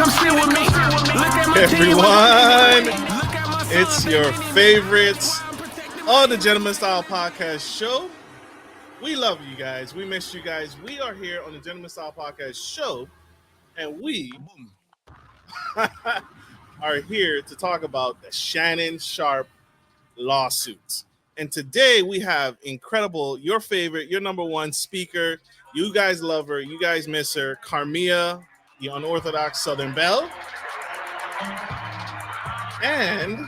Come sit with me. Look at my Everyone, it's your favorites of the Gentleman Style Podcast Show. We love you guys. We miss you guys. We are here on the Gentleman Style Podcast Show, and we are here to talk about the Shannon Sharpe lawsuits. And today we have incredible, your favorite, your number one speaker. You guys love her. You guys miss her. Karmea, the unorthodox Southern Belle. And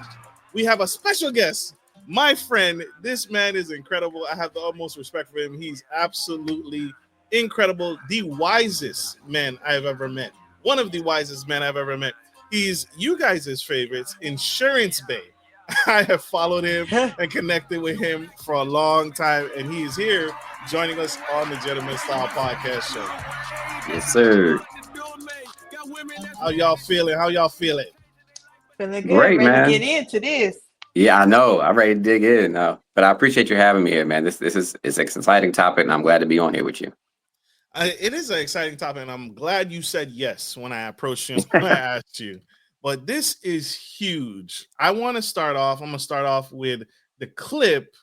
we have a special guest. My friend, this man is incredible. I have the utmost respect for him. He's absolutely incredible. The wisest man I've ever met. One of the wisest men I've ever met. He's you guys' favorites, Insurance Bae. I have followed him and connected with him for a long time, and he is here joining us on the Gentleman Style Podcast Show. Yes, sir. How y'all feeling? Feeling good. Great, ready man. to get into this. Yeah, I know. I'm ready to dig in now. But I appreciate you having me here, man. It's an exciting topic, and I'm glad to be on here with you. It is an exciting topic, and I'm glad you said yes when I approached you, when I asked you. But this is huge. I'm going to start off with the clip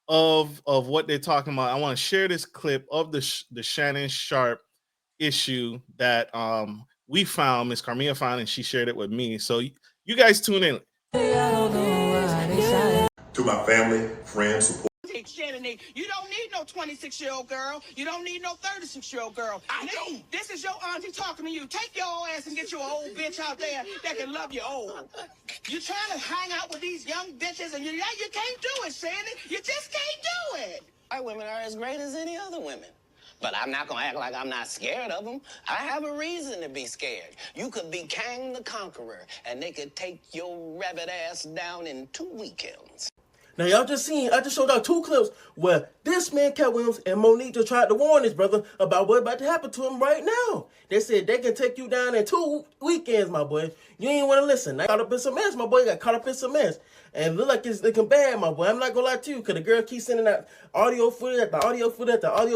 of what they're talking about. I want to share this clip of the Shannon Sharpe issue that we found, Miss Karmea found, and she shared it with me. So you guys tune in. To my family, friends, support. Shannon, you don't need no 26-year-old girl. You don't need no 36-year-old girl. I know. This is your auntie talking to you. Take your old ass and get you an old bitch out there that can love you old. You trying to hang out with these young bitches and you can't do it, Shannon. You just can't do it. Our women are as great as any other women. But I'm not going to act like I'm not scared of them. I have a reason to be scared. You could be Kang the Conqueror, and they could take your rabbit ass down in 2 weekends. Now, y'all just seen, I just showed y'all 2 clips where this man, Cat Williams, and Monique just tried to warn his brother about what's about to happen to him right now. They said they can take you down in 2 weekends, my boy. You ain't want to listen. I got up in some mess, my boy. Got caught up in some mess. And look like it's looking bad, my boy. I'm not going to lie to you, because the girl keeps sending out audio footage. The audio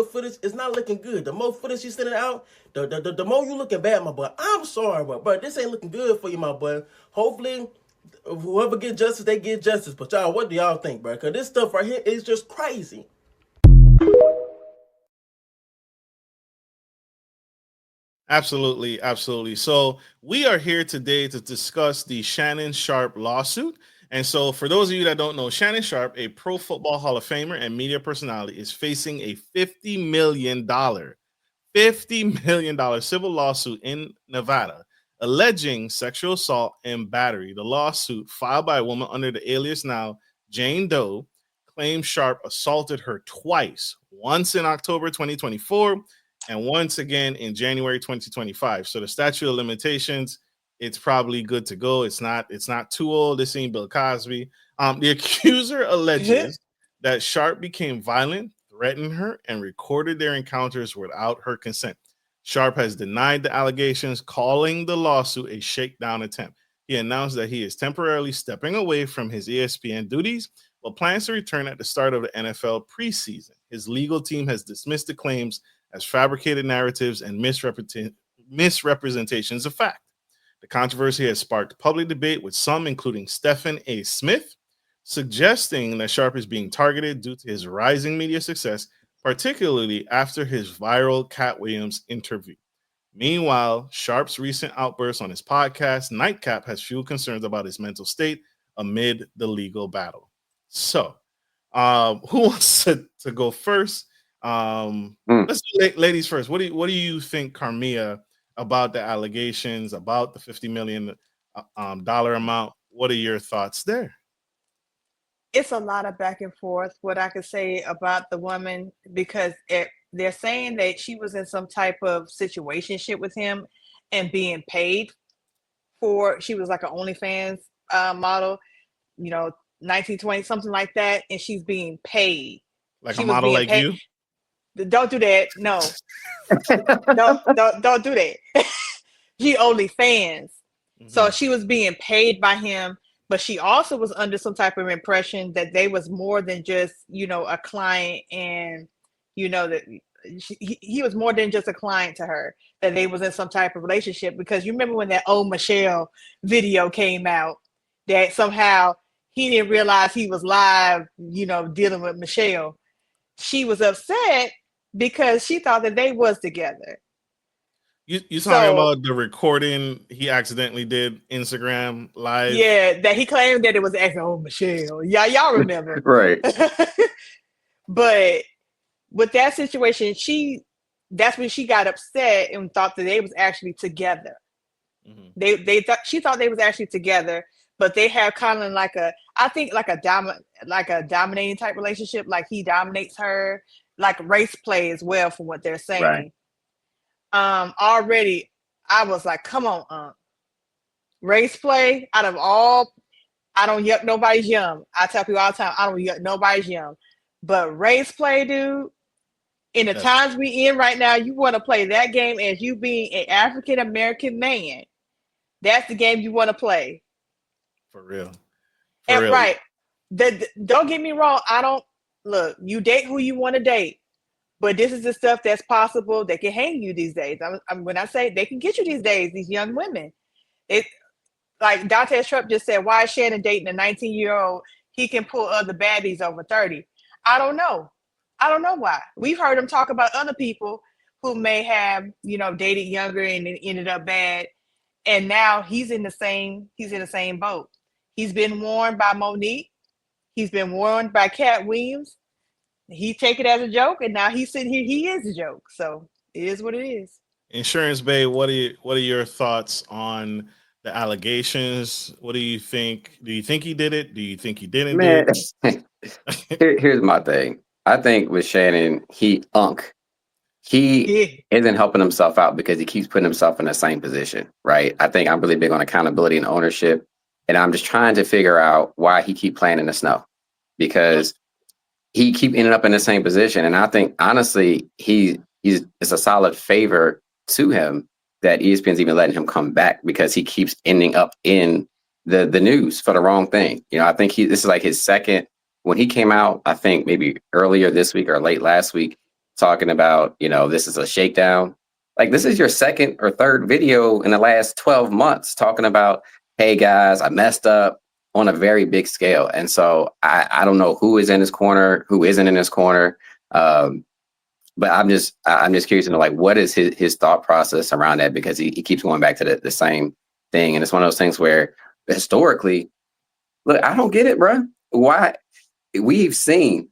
footage is not looking good. The more footage she's sending out, the more you looking bad, my boy. I'm sorry, but this ain't looking good for you, my boy. Hopefully, whoever get justice, they get justice. But y'all, what do y'all think, bro? Because this stuff right here is just crazy. Absolutely. So we are here today to discuss the Shannon Sharpe lawsuit. And so for those of you that don't know, Shannon Sharpe, a Pro Football Hall of Famer and media personality, is facing a $50 million civil lawsuit in Nevada, alleging sexual assault and battery. The lawsuit, filed by a woman under the alias now Jane Doe, claims Sharpe assaulted her twice, once in October 2024 and once again in January 2025. So the statute of limitations, it's probably good to go. It's not too old. This ain't Bill Cosby. The accuser alleges that Sharpe became violent, threatened her, and recorded their encounters without her consent. Sharpe has denied the allegations, calling the lawsuit a shakedown attempt. He announced that he is temporarily stepping away from his ESPN duties, but plans to return at the start of the NFL preseason. His legal team has dismissed the claims as fabricated narratives and misrepresentations of fact. The controversy has sparked public debate, with some, including Stephen A. Smith, suggesting that Sharpe is being targeted due to his rising media success, particularly after his viral Cat Williams interview. Meanwhile, Sharpe's recent outbursts on his podcast, Nightcap, has fueled concerns about his mental state amid the legal battle. So, who wants to go first? Let's do ladies first. What do you think, Karmea, about the allegations, about the $50 million dollar amount? What are your thoughts there? It's a lot of back and forth, what I could say about the woman, because they're saying that she was in some type of situationship with him and being paid for. She was like an OnlyFans model, 1920, something like that, and she's being paid. Like she a model like paid. you? Don't do that. No. don't do that. She OnlyFans. Mm-hmm. So she was being paid by him, but she also was under some type of impression that they was more than just, a client and, that he was more than just a client to her, that they was in some type of relationship. Because you remember when that old Michelle video came out, that somehow he didn't realize he was live, dealing with Michelle. She was upset because she thought that they was together. You talking about the recording he accidentally did Instagram live? Yeah, that he claimed that it was actually Michelle. Yeah, y'all remember. Right. But with that situation, that's when she got upset and thought that they was actually together. Mm-hmm. She thought they was actually together, but they have kind of like a dominating type relationship. Like he dominates her, like race play as well, from what they're saying. Right. Already I was like, come on, race play out of all, I don't yuck nobody's yum. I tell people all the time, I don't yuck nobody's yum. But race play, dude, in the times we in right now, you want to play that game as you being an African American man. That's the game you want to play. For real. Right. Don't get me wrong. Look, you date who you want to date. But this is the stuff that's possible that can hang you these days. When I say they can get you these days, these young women. Like Dante Trump just said, why is Shannon dating a 19-year-old? He can pull other baddies over 30. I don't know why. We've heard him talk about other people who may have, dated younger and it ended up bad. And now he's in the same boat. He's been warned by Monique. He's been warned by Cat Williams. He take it as a joke, and now he's sitting here. He is a joke, so it is what it is. Insurance Bae, what are your thoughts on the allegations? What do you think? Do you think he did it? Do you think he didn't do it? Here's my thing. I think with Shannon, he isn't helping himself out because he keeps putting himself in the same position, right? I think I'm really big on accountability and ownership, and I'm just trying to figure out why he keep playing in the snow, because he keep ending up in the same position. And I think, honestly, it's a solid favor to him that ESPN's even letting him come back, because he keeps ending up in the news for the wrong thing. I think this is like his second, when he came out, I think maybe earlier this week or late last week, talking about, this is a shakedown. Like, this is your second or third video in the last 12 months talking about, hey guys, I messed up, on a very big scale. And so I don't know who is in his corner, who isn't in his corner. But I'm just curious to know, like, what is his thought process around that? Because he keeps going back to the same thing. And it's one of those things where historically, look, I don't get it, bro. Why? We've seen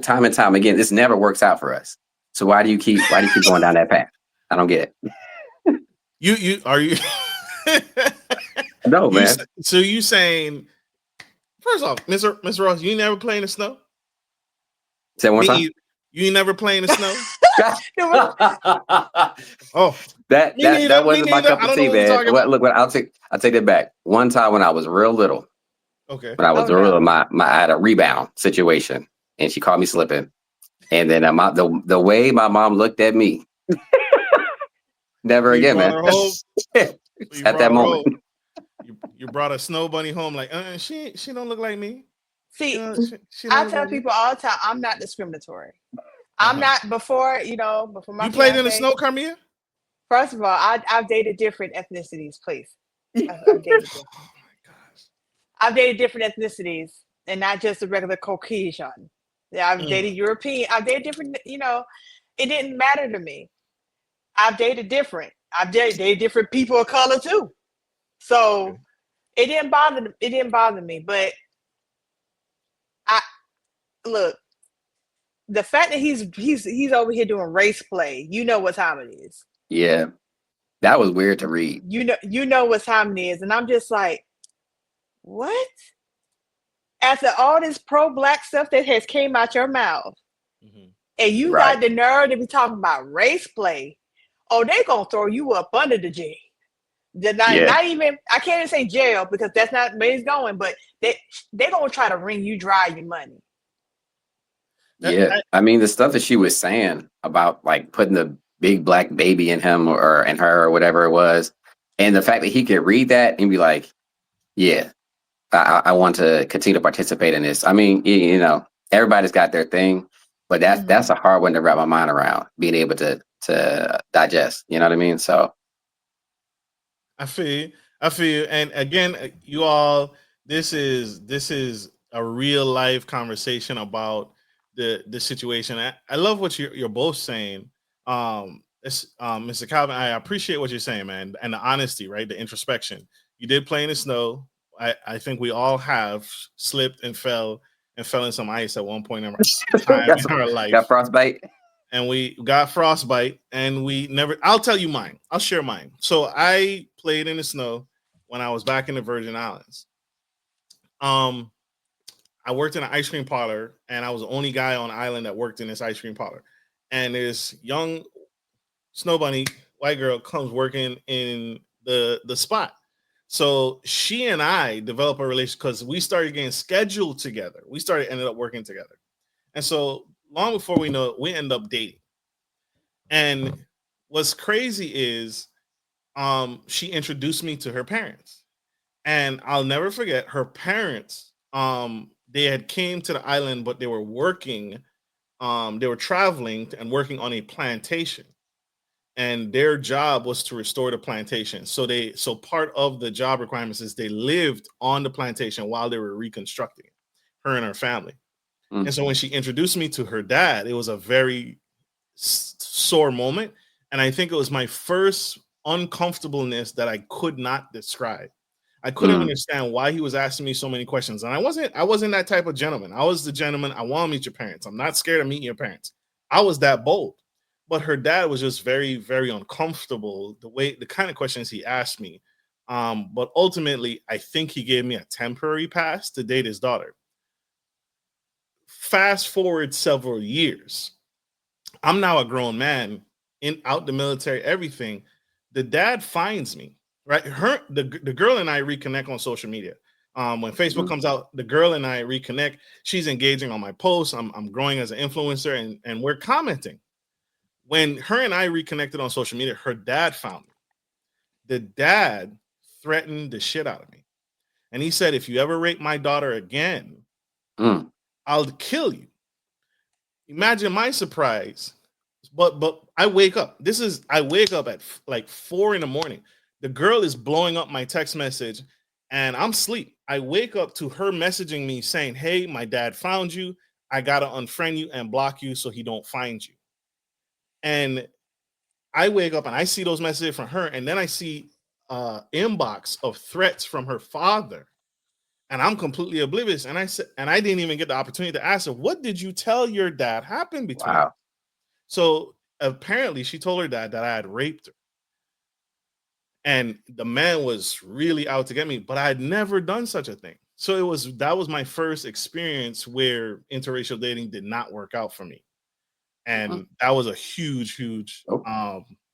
time and time again, this never works out for us. So why do you keep going down that path? I don't get it. You No, man. So you saying, first off, Mr. Ross, you never play in the snow? Say one time. You ain't never play in the snow? Oh, that wasn't my cup of tea, man. Look, I'll take that back. One time when I was real little. Okay. When I was real little, I had a rebound situation, and she caught me slipping. And then the way my mom looked at me, never again, man. At that moment. You brought a snow bunny home, like, she don't look like me. See, I tell people all the time, I'm not discriminatory. I'm not before my. You played in the snow, Karmea? First of all, I've dated different ethnicities, please. I've dated different. Oh my gosh. I've dated different ethnicities and not just a regular Caucasian. Yeah, I've dated European. I've dated different. It didn't matter to me. I've dated different. I've dated different people of color too. So it didn't bother me. But look, the fact that he's over here doing race play, what time it is. Yeah. That was weird to read. You know what time it is. And I'm just like, what? After all this pro-black stuff that has came out your mouth, and you got the nerve to be talking about race play, they're going to throw you up under the jail. Not even, I can't even say jail because that's not where it's going, but they're going to try to wring you dry your money. Yeah. I mean, the stuff that she was saying about, like, putting the big black baby in him or in her or whatever it was, and the fact that he could read that and be like, yeah, I want to continue to participate in this. I mean, everybody's got their thing. But that's a hard one to wrap my mind around, being able to digest. You know what I mean? So I feel you. And again, you all, this is a real life conversation about the situation. I love what you're both saying. Mr. Calvin, I appreciate what you're saying, man, and the honesty, right? The introspection. You did play in the snow. I think we all have slipped and fell in some ice at one point in time in our life. Got frostbite. And we got frostbite, and we never. I'll tell you mine. I'll share mine. So I played in the snow when I was back in the Virgin Islands. I worked in an ice cream parlor, and I was the only guy on the island that worked in this ice cream parlor. And this young snow bunny white girl comes working in the spot. So she and I developed a relationship because we started getting scheduled together. Ended up working together, and so long before we know it, we end up dating. And what's crazy is she introduced me to her parents. And I'll never forget her parents. They had came to the island, but they were working, they were traveling and working on a plantation. And their job was to restore the plantation. So part of the job requirements is they lived on the plantation while they were reconstructing it, her and her family. And so when she introduced me to her dad, it was a very sore moment. And I think it was my first uncomfortableness that I could not describe. I couldn't understand why he was asking me so many questions. And I wasn't that type of gentleman. I was the gentleman. I want to meet your parents. I'm not scared of meeting your parents. I was that bold. But her dad was just very, very uncomfortable, the kind of questions he asked me. But ultimately, I think he gave me a temporary pass to date his daughter. Fast forward several years, I'm now a grown man out the military, everything. The dad finds me, right? The girl and I reconnect on social media. When Facebook comes out, the girl and I reconnect. She's engaging on my posts. I'm growing as an influencer, and we're commenting. When her and I reconnected on social media, her dad found me. The dad threatened the shit out of me. And he said, if you ever rape my daughter again, I'll kill you. Imagine my surprise. But I wake up. I wake up at like 4 a.m. The girl is blowing up my text message, and I'm asleep. I wake up to her messaging me saying, hey, my dad found you. I got to unfriend you and block you so he don't find you. And I wake up and I see those messages from her, and then I see inbox of threats from her father. And I'm completely oblivious. And I said, and I didn't even get the opportunity to ask her, what did you tell your dad happened between us? So apparently she told her dad that I had raped her. And the man was really out to get me, but I had never done such a thing. So that was my first experience where interracial dating did not work out for me. And that was a huge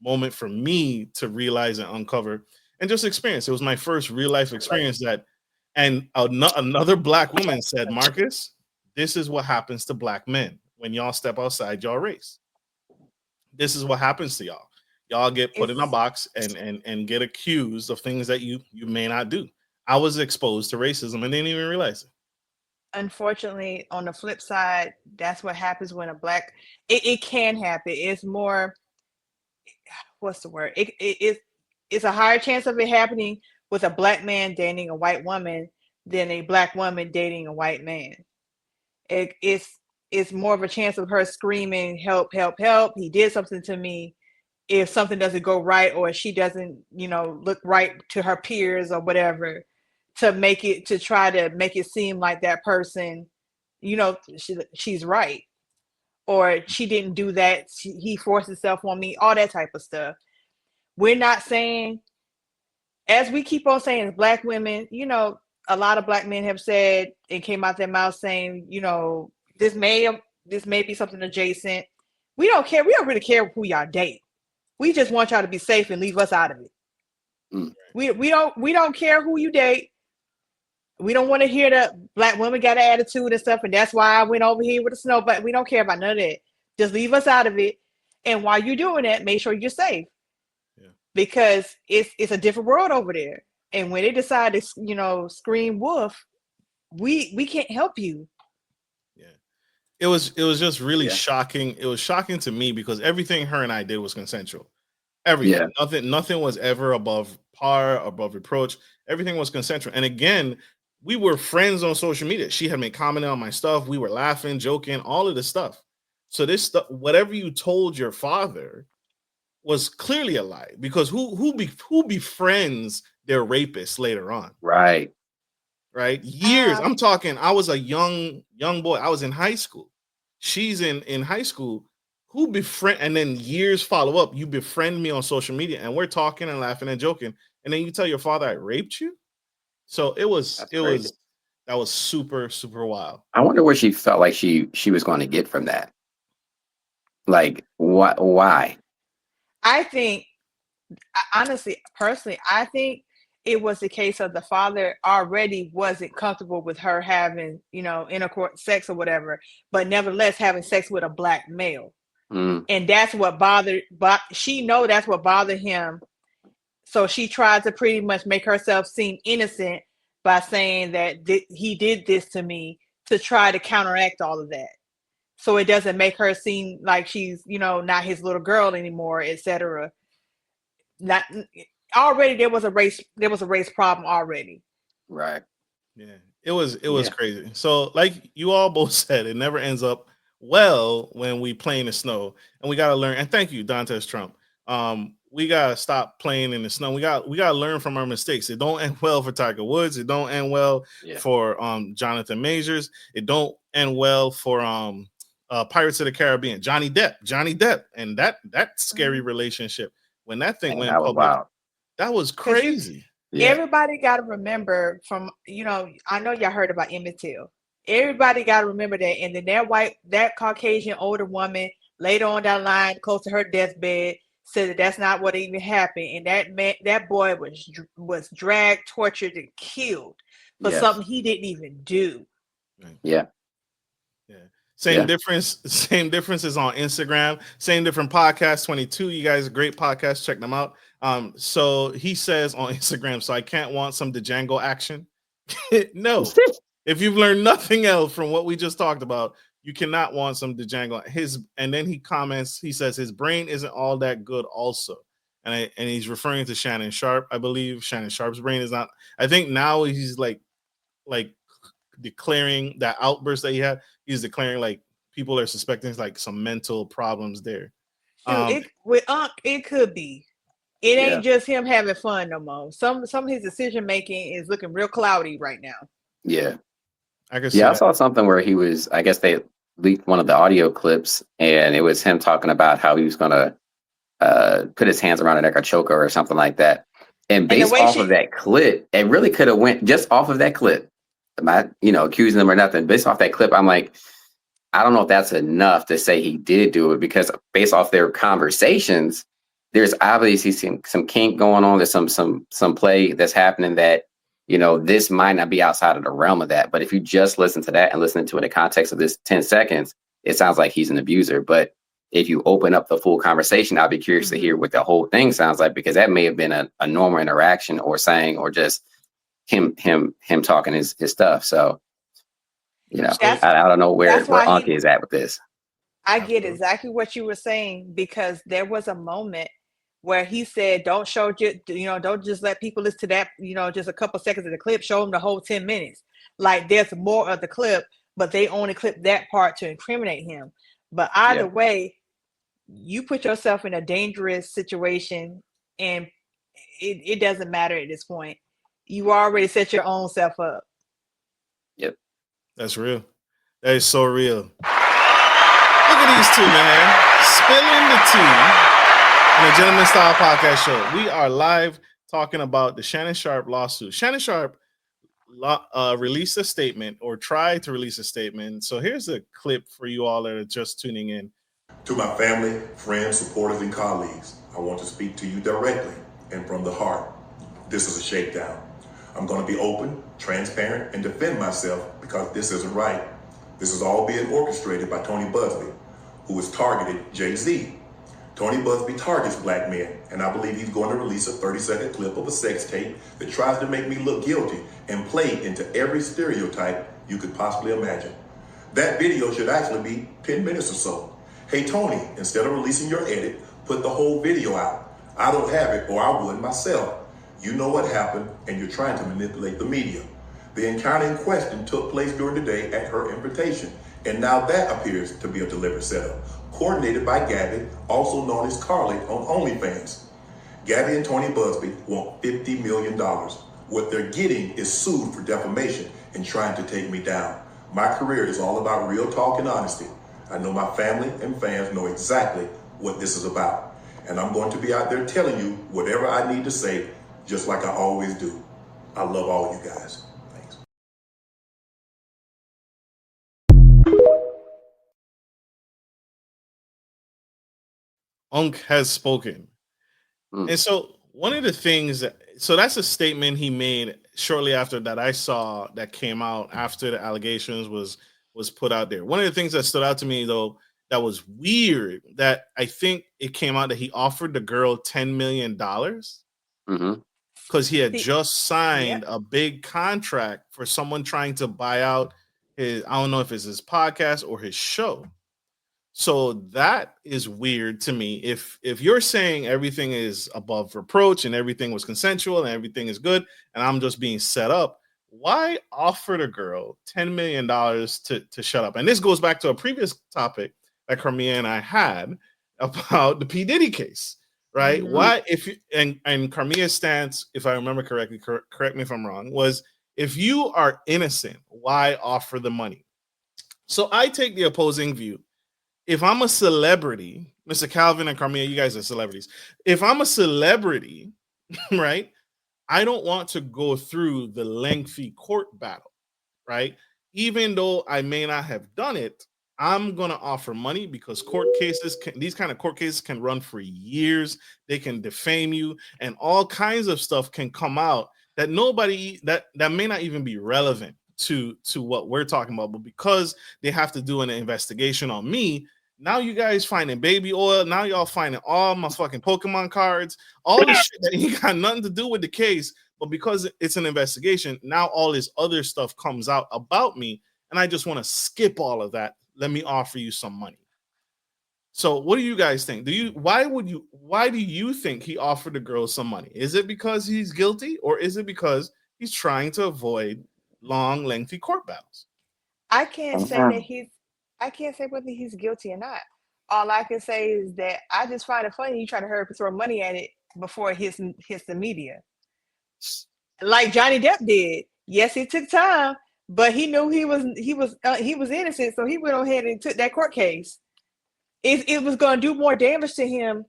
moment for me to realize and uncover and just experience. It was my first real life experience and another Black woman said, Marcus, this is what happens to Black men when y'all step outside y'all race. This is what happens to y'all. Y'all get put in a box and get accused of things that you may not do. I was exposed to racism and didn't even realize it. Unfortunately, on the flip side, that's what happens when it can happen. It's more, what's the word? It's a higher chance of it happening with a Black man dating a white woman than a Black woman dating a white man. It's more of a chance of her screaming, help, help, help. He did something to me. If something doesn't go right, or she doesn't, look right to her peers or whatever, to try to make it seem like that person, she's right, or she didn't do that. He forced himself on me, all that type of stuff. We're not saying, as we keep on saying, as Black women, a lot of Black men have said and came out their mouth saying, this may be something adjacent. We don't care. We don't really care who y'all date. We just want y'all to be safe and leave us out of it. We don't care who you date. We don't want to hear that Black women got an attitude and stuff, and that's why I went over here with the snow. But we don't care about none of that. Just leave us out of it. And while you're doing that, make sure you're safe, because it's a different world over there. And when they decide to, scream wolf, we can't help you. it was just really Yeah. shocking. It was shocking to me because everything her and I did was consensual. Everything. Yeah. Nothing was ever above par, above reproach. Everything was consensual. And again, we were friends on social media. She had made comment on my stuff. We were laughing, joking, all of this stuff. So this stuff, whatever you told your father, was clearly a lie. Because who befriends their rapist later on? Right. Right? Years. I'm talking. I was a young boy. I was in high school. She's in high school. Who befriend, and then years follow up. You befriend me on social media, and we're talking and laughing and joking, and then you tell your father I raped you. So it was that was super, super wild. I wonder what she felt like she was going to get from that. Like, what? Why? I think, honestly, personally, I think it was the case of the father already wasn't comfortable with her having, intercourse, sex or whatever, but nevertheless having sex with a black male. And that's what bothered, but she know that's what bothered him. So she tried to pretty much make herself seem innocent by saying that he did this to me to try to counteract all of that. So it doesn't make her seem like she's, not his little girl anymore, etc. Not already there was a race problem already. Right. Yeah. It was crazy. So like you all both said, it never ends up well when we play in the snow, and we got to learn. And thank you, Dantes Trump. We got to stop playing in the snow. We got to learn from our mistakes. It don't end well for Tiger Woods. It don't end well for Jonathan Majors. It don't end well for Pirates of the Caribbean, Johnny Depp, and that scary relationship when that thing went public. That was crazy. Everybody got to remember from, I know y'all heard about Emmett Till. Everybody got to remember that. And then that Caucasian older woman later on down the line, close to her deathbed, said that that's not what even happened. And that boy was dragged, tortured, and killed for something he didn't even do. Yeah. Same difference is on Instagram. Same different podcast 22. You guys, great podcast. Check them out. So he says on Instagram, so I can't want some Django action. No. If you've learned nothing else from what we just talked about, you cannot want some Django. And then he comments, he says his brain isn't all that good also. And he's referring to Shannon Sharpe, I believe. Shannon Sharpe's brain is not. I think now he's like declaring that outburst that he had. He's declaring like people are suspecting like some mental problems there. It could be. It ain't just him having fun no more. Some of his decision making is looking real cloudy right now. Yeah. I saw something where he was, I guess they leaked one of the audio clips, and it was him talking about how he was going to put his hands around her neck or choke her or something like that. And based off of that clip, it really could have went just off of that clip. I'm not, accusing them or nothing. Based off that clip, I'm like, I don't know if that's enough to say he did do it, because based off their conversations, there's obviously some kink going on. There's some play that's happening that, this might not be outside of the realm of that. But if you just listen to that and listen to it in the context of this 10 seconds, it sounds like he's an abuser. But if you open up the full conversation, I'll be curious to hear what the whole thing sounds like, because that may have been a normal interaction or saying, or just him talking his stuff. So, I don't know where Unc is at with this. I get exactly what you were saying, because there was a moment where he said, don't just let people listen to that, just a couple seconds of the clip, show them the whole 10 minutes. Like there's more of the clip, but they only clip that part to incriminate him. But either way, you put yourself in a dangerous situation, and it doesn't matter at this point. You already set your own self up. Yep. That's real. That is so real. Look at these two, man. Spilling the tea on the Gentleman Style Podcast Show. We are live talking about the Shannon Sharpe lawsuit. Shannon Sharpe released a statement, or tried to release a statement. So here's a clip for you all that are just tuning in. To my family, friends, supporters, and colleagues, I want to speak to you directly and from the heart. This is a shakedown. I'm going to be open, transparent, and defend myself, because this isn't right. This is all being orchestrated by Tony Busby, who has targeted Jay-Z. Tony Busby targets black men, and I believe he's going to release a 30-second clip of a sex tape that tries to make me look guilty and play into every stereotype you could possibly imagine. That video should actually be 10 minutes or so. Hey Tony, instead of releasing your edit, put the whole video out. I don't have it, or I would myself. You know what happened, and you're trying to manipulate the media. The encounter in question took place during the day at her invitation, and now that appears to be a deliberate setup, coordinated by Gabby, also known as Carly on OnlyFans. Gabby and Tony Busby want $50 million. What they're getting is sued for defamation and trying to take me down. My career is all about real talk and honesty. I know my family and fans know exactly what this is about. And I'm going to be out there telling you whatever I need to say, just like I always do. I love all you guys. Thanks. Unc has spoken. And so one of the things so that's a statement he made shortly after that I saw that came out after the allegations was put out there. One of the things that stood out to me, though, that was weird, that I think it came out that he offered the girl $10 million because he had just signed a big contract for someone trying to buy out his, I don't know if it's his podcast or his show. So that is weird to me. If you're saying everything is above reproach and everything was consensual and everything is good and I'm just being set up, why offer the girl $10 million to shut up? And this goes back to a previous topic that Karmea and I had about the P. Diddy case, right? Why, if you, and Karmea's stance, if I remember correctly, correct me if I'm wrong, was if you are innocent, why offer the money? So I take the opposing view. If I'm a celebrity, Mr. Calvin and Karmea, you guys are celebrities. If I'm a celebrity, right, I don't want to go through the lengthy court battle, right? Even though I may not have done it, I'm going to offer money because these kind of court cases can run for years. They can defame you and all kinds of stuff can come out that that may not even be relevant to what we're talking about. But because they have to do an investigation on me, now you guys finding baby oil. Now y'all finding all my fucking Pokemon cards, all this shit that ain't got nothing to do with the case. But because it's an investigation, now all this other stuff comes out about me. And I just want to skip all of that. Let me offer you some money. So what do you guys think? Why do you think he offered the girl some money? Is it because he's guilty or is it because he's trying to avoid long, lengthy court battles? I can't say whether he's guilty or not. All I can say is that I just find it funny you try to hurry up and throw money at it before it hits the media. Like Johnny Depp did. Yes, it took time, but he knew he was innocent, so he went ahead and took that court case. It was going to do more damage to him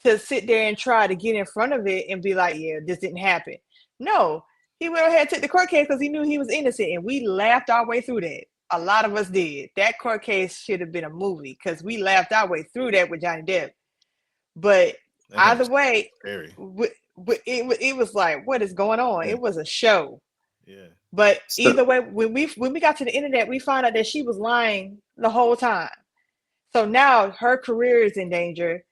to sit there and try to get in front of it and be like, yeah, this didn't happen. No, he went ahead and took the court case because he knew he was innocent, and we laughed our way through that. A lot of us did. That court case should have been a movie because we laughed our way through that with Johnny Depp. But either way, it was like, what is going on? Yeah. It was a show. Yeah. But either way, when we got to the internet, we found out that she was lying the whole time. So now her career is in danger.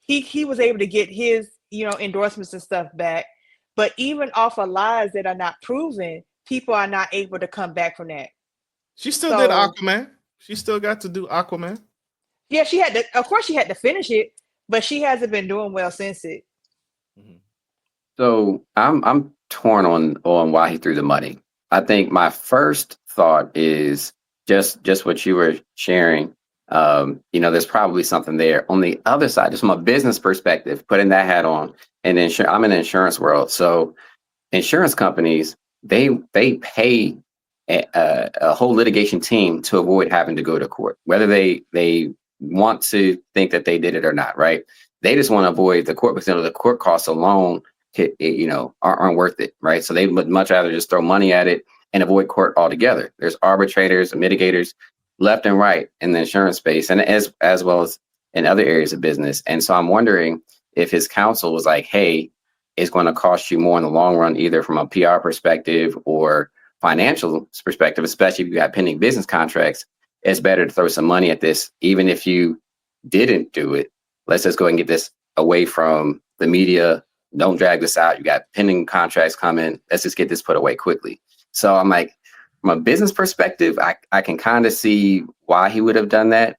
He was able to get his, endorsements and stuff back. But even off of lies that are not proven, people are not able to come back from that. She still did Aquaman. She still got to do Aquaman. Yeah, she had to. Of course, she had to finish it, but she hasn't been doing well since it. So I'm torn on why he threw the money. I think my first thought is just what you were sharing. There's probably something there. On the other side, just from a business perspective, putting that hat on, and I'm in the insurance world. So insurance companies, they pay a whole litigation team to avoid having to go to court, whether they want to think that they did it or not, right? They just want to avoid the court because the court costs alone, aren't worth it, right? So they would much rather just throw money at it and avoid court altogether. There's arbitrators and mitigators left and right in the insurance space, and as well as in other areas of business. And so I'm wondering if his counsel was like, hey, it's going to cost you more in the long run, either from a PR perspective or financial perspective, especially if you got pending business contracts. It's better to throw some money at this, even if you didn't do it. Let's just go and get this away from the media. Don't drag this out. You got pending contracts coming. Let's just get this put away quickly. So I'm like, from a business perspective, I can kind of see why he would have done that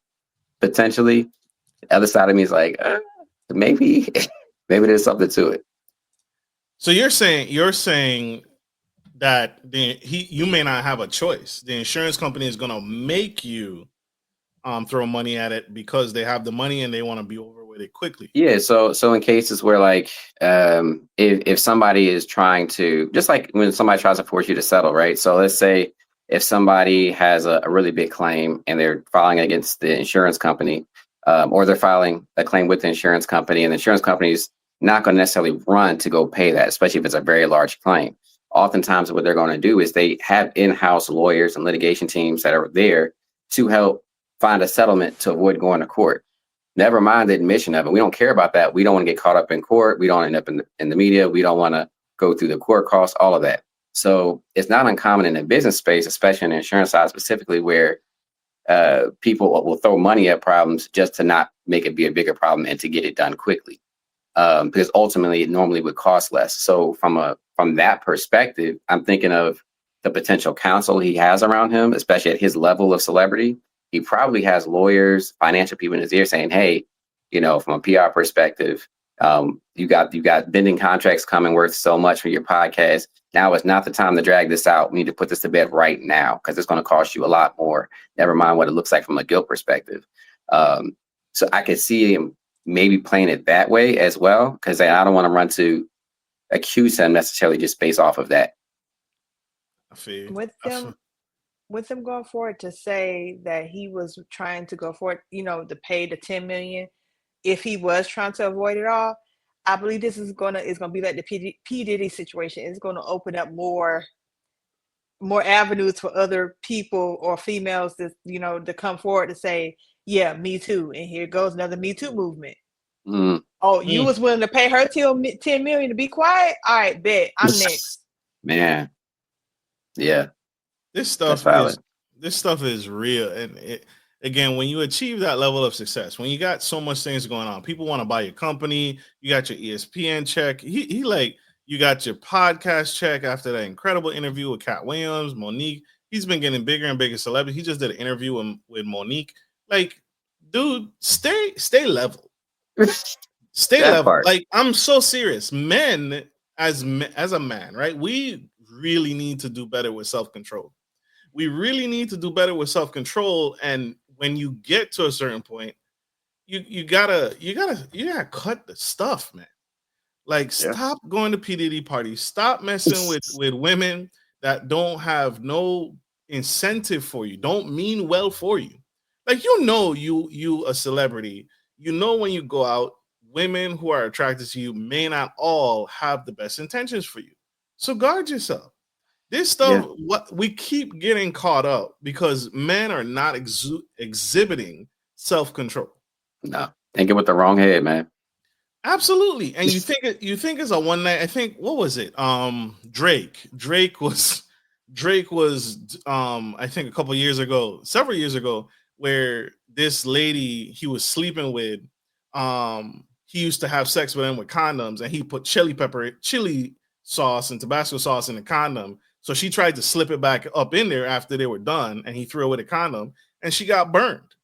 potentially. The other side of me is like, maybe there's something to it. So you're saying that you may not have a choice. The insurance company is going to make you throw money at it because they have the money and they want to be over with it quickly. Yeah. So in cases where like if somebody is trying to, just like when somebody tries to force you to settle, right? So let's say if somebody has a really big claim and they're filing against the insurance company, or they're filing a claim with the insurance company, and the insurance company's not going to necessarily run to go pay that, especially if it's a very large claim. Oftentimes what they're going to do is they have in-house lawyers and litigation teams that are there to help find a settlement to avoid going to court. Never mind the admission of it. We don't care about that. We don't want to get caught up in court. We don't end up in the media. We don't want to go through the court costs, all of that. So it's not uncommon in the business space, especially in the insurance side specifically, where people will throw money at problems just to not make it be a bigger problem and to get it done quickly. Because ultimately it normally would cost less. So from that perspective, I'm thinking of the potential counsel he has around him, especially at his level of celebrity. He probably has lawyers, financial people in his ear saying, hey, from a PR perspective, you got vending contracts coming worth so much for your podcast. Now is not the time to drag this out. We need to put this to bed right now because it's going to cost you a lot more. Never mind what it looks like from a guilt perspective. So I could see him maybe playing it that way as well, because I don't want to run to accuse him necessarily just based off of that. I feel with them going forward to say that he was trying to go for it, to pay the $10 million, if he was trying to avoid it all, I believe this is gonna be like the P. Diddy situation. It's gonna open up more avenues for other people or females to come forward to say, yeah, me too. And here goes another Me Too movement. Oh, you was willing to pay her till $10 million to be quiet? All right, bet. I'm next. Man. Yeah. This stuff is real. And again, when you achieve that level of success, when you got so much things going on, people want to buy your company, you got your ESPN check. He like, you got your podcast check after that incredible interview with Cat Williams, Monique. He's been getting bigger and bigger celebrity. He just did an interview with Monique. Like, dude, stay level. Stay level. Part. Like, I'm so serious. Men, as a man, right? We really need to do better with self-control. We really need to do better with self-control. And when you get to a certain point, you gotta cut the stuff, man. Like, stop going to P. Diddy parties. Stop messing with women that don't have no incentive for you, don't mean well for you. Like, you a celebrity, when you go out, women who are attracted to you may not all have the best intentions for you. So guard yourself. This stuff, what we keep getting caught up because men are not exhibiting self-control. No, thinking with the wrong head, man. Absolutely. And you think it's a one night. I think, what was it? Drake was I think several years ago, where this lady he was sleeping with, he used to have sex with him with condoms, and he put chili sauce and Tabasco sauce in the condom. So she tried to slip it back up in there after they were done, and he threw away the condom, and she got burned.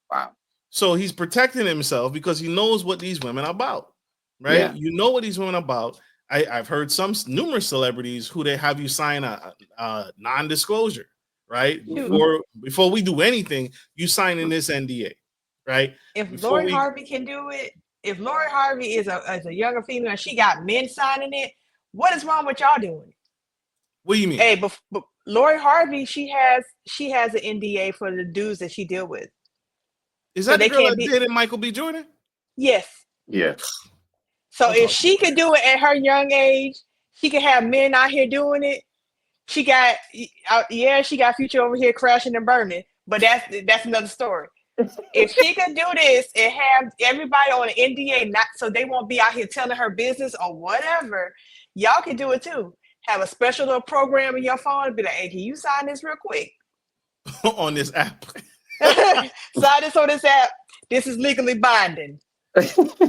Wow. So he's protecting himself because he knows what these women are about, right? Yeah. You know what these women are about. I've heard numerous celebrities who they have you sign a non-disclosure, right? Before we do anything, you sign in this NDA, right? If Lori Harvey can do it, if Lori Harvey is a younger female and she got men signing it, what is wrong with y'all doing it? What do you mean? Hey, but Lori Harvey, she has an NDA for the dudes that she deal with. Is that the girl that dated Michael B. Jordan? Yes. Yeah. So if she could do it at her young age, she could have men out here doing it. She got Future over here crashing and burning, but that's another story. If she could do this and have everybody on an NDA, not so they won't be out here telling her business or whatever, y'all can do it too. Have a special little program in your phone and be like, hey, can you sign this real quick? On this app. Sign this on this app. This is legally binding. This is a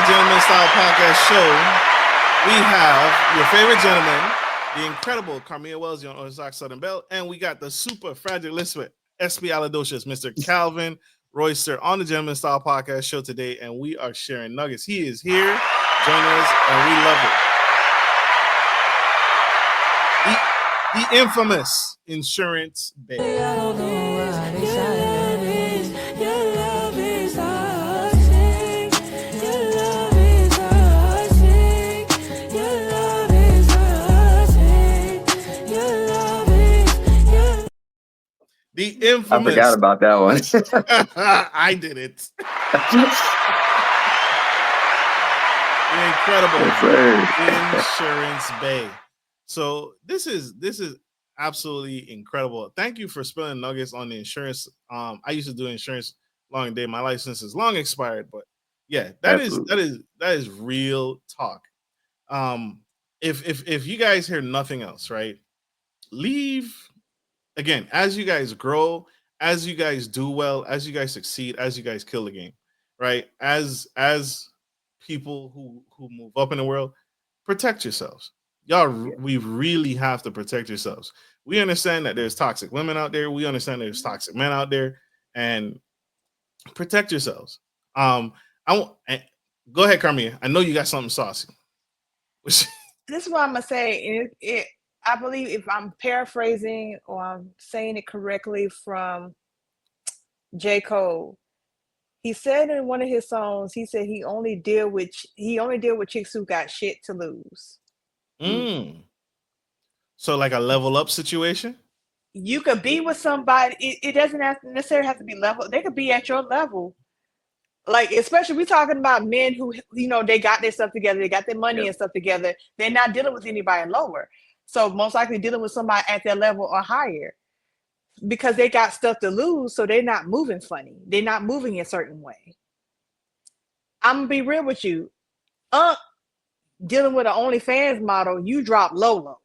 Gentleman Style Podcast show. We have your favorite gentleman, the incredible Karmea Wells, your Ozark Southern Belle, and we got the super fragilist Espialidocious, Mr. Calvin Royster on the Gentleman Style Podcast show today, and we are sharing nuggets. He is here, joining us, and we love it. The infamous Insurance Bae. The infamous. I forgot about that one. I did it. The incredible Insurance Bae. So this is absolutely incredible. Thank you for spilling nuggets on the insurance. I used to do insurance long day. My license is long expired, but yeah, that is real talk. If you guys hear nothing else, right? Leave. Again, as you guys grow, as you guys do well, as you guys succeed, as you guys kill the game, right? As people who move up in the world, protect yourselves. Y'all, we really have to protect yourselves. We understand that there's toxic women out there. We understand there's toxic men out there, and protect yourselves. Go ahead, Karmea. I know you got something saucy. This is what I'm gonna say. I believe if I'm paraphrasing or I'm saying it correctly from J. Cole, he said in one of his songs, he said he only deal with chicks who got shit to lose. So like a level up situation? You could be with somebody. It doesn't necessarily have to be level. They could be at your level. Like, especially we're talking about men who, they got their stuff together. They got their money and stuff together. They're not dealing with anybody lower. So most likely dealing with somebody at their level or higher because they got stuff to lose. So they're not moving funny. They're not moving a certain way. I'm going to be real with you. Dealing with an OnlyFans model, you drop low.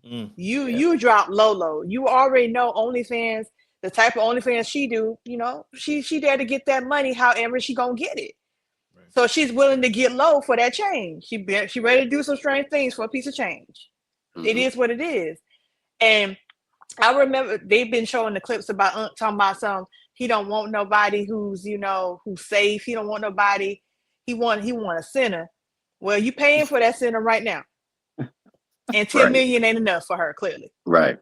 You drop low. You already know OnlyFans, the type of OnlyFans she do, she there to get that money however she going to get it. Right. So she's willing to get low for that change. She ready to do some strange things for a piece of change. Mm-hmm. It is what it is. And I remember they've been showing the clips about talking about he don't want nobody who's, who's safe. He don't want nobody. He want a sinner. Well, you paying for that sinner right now. And 10 million ain't enough for her, clearly. Right.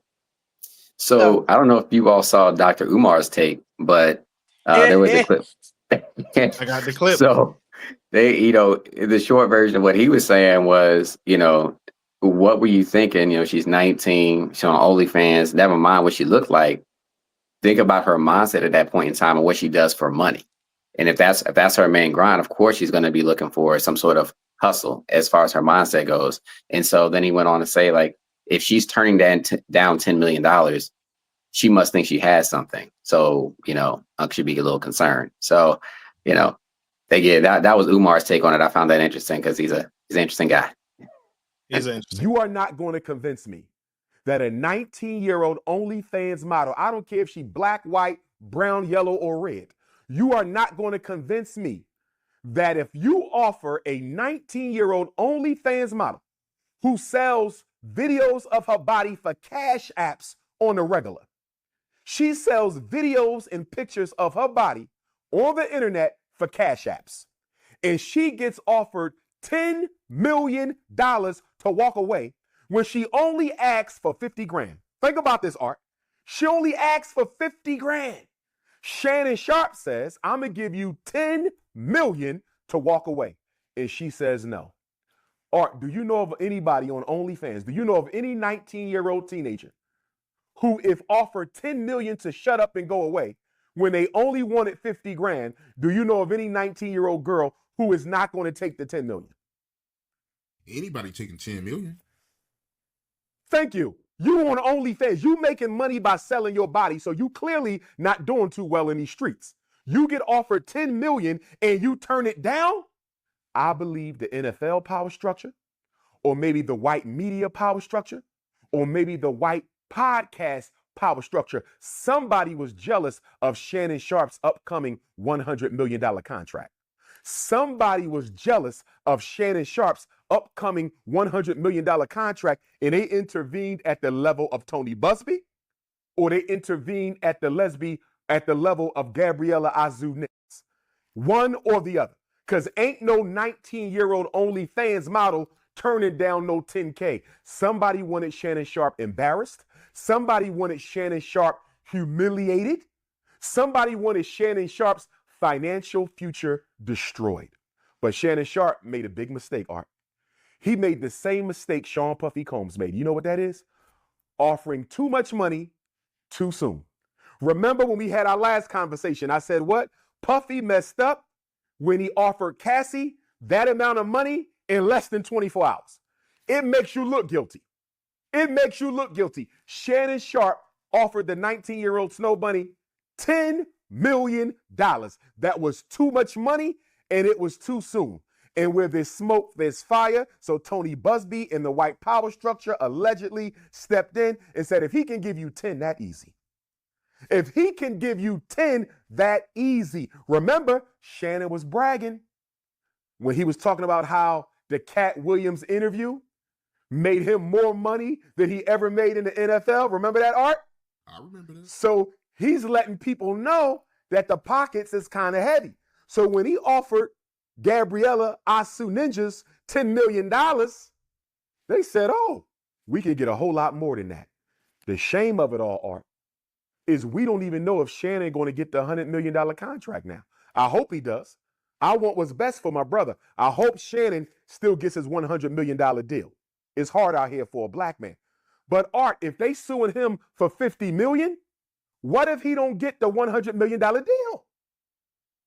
So I don't know if you all saw Dr. Umar's take, but there was a clip. I got the clip. So they, the short version of what he was saying was, what were you thinking? She's 19, she's on OnlyFans, never mind what she looked like. Think about her mindset at that point in time and what she does for money. And if that's her main grind, of course, she's going to be looking for some sort of hustle as far as her mindset goes. And so then he went on to say, like, if she's turning down $10 million, she must think she has something. So, Unc should be a little concerned. So, that was Umar's take on it. I found that interesting because he's an interesting guy. You are not going to convince me that a 19-year-old OnlyFans model, I don't care if she black, white, brown, yellow, or red, you are not going to convince me that if you offer a 19-year-old OnlyFans model who sells videos of her body for cash apps on the regular, she sells videos and pictures of her body on the internet for cash apps, and she gets offered $10 million to walk away when she only asks for 50 grand. Think about this, Art. She only asks for 50 grand. Shannon Sharpe says, I'm going to give you 10 million to walk away. And she says no. Art, do you know of anybody on OnlyFans? Do you know of any 19-year-old teenager who, if offered 10 million to shut up and go away, when they only wanted 50 grand, do you know of any 19-year-old girl who is not going to take the 10 million? Anybody taking 10 million? Thank you. You on OnlyFans. You making money by selling your body, so you clearly not doing too well in these streets. You get offered 10 million and you turn it down? I believe the NFL power structure, or maybe the white media power structure, or maybe the white podcast power structure. Somebody was jealous of Shannon Sharpe's upcoming $100 million contract. Somebody was jealous of Shannon Sharpe's upcoming $100 million contract, and they intervened at the level of Tony Busby, or they intervened at the level of Gabriella Azu. One or the other. Because ain't no 19-year-old OnlyFans model turning down no 10K. Somebody wanted Shannon Sharpe embarrassed. Somebody wanted Shannon Sharpe humiliated. Somebody wanted Shannon Sharpe's financial future destroyed. But Shannon Sharpe made a big mistake, Art. He made the same mistake Sean Puffy Combs made. You know what that is? Offering too much money too soon. Remember when we had our last conversation, I said what? Puffy messed up when he offered Cassie that amount of money in less than 24 hours. It makes you look guilty. It makes you look guilty. Shannon Sharpe offered the 19-year-old Snow Bunny $10 million. That was too much money, and it was too soon. And where there's smoke, there's fire. So Tony Busby in the white power structure allegedly stepped in and said, if he can give you 10 that easy. If he can give you 10 that easy. Remember, Shannon was bragging when he was talking about how the Cat Williams interview made him more money than he ever made in the NFL. Remember that, Art? I remember that. So he's letting people know that the pockets is kind of heavy. So when he offered Gabriella Asu Ninjas $10 million, they said, oh, we can get a whole lot more than that. The shame of it all, Art, is we don't even know if Shannon going to get the $100 million contract now. I hope he does. I want what's best for my brother. I hope Shannon still gets his $100 million deal. It's hard out here for a black man. But Art, if they suing him for $50 million, what if he don't get the $100 million deal?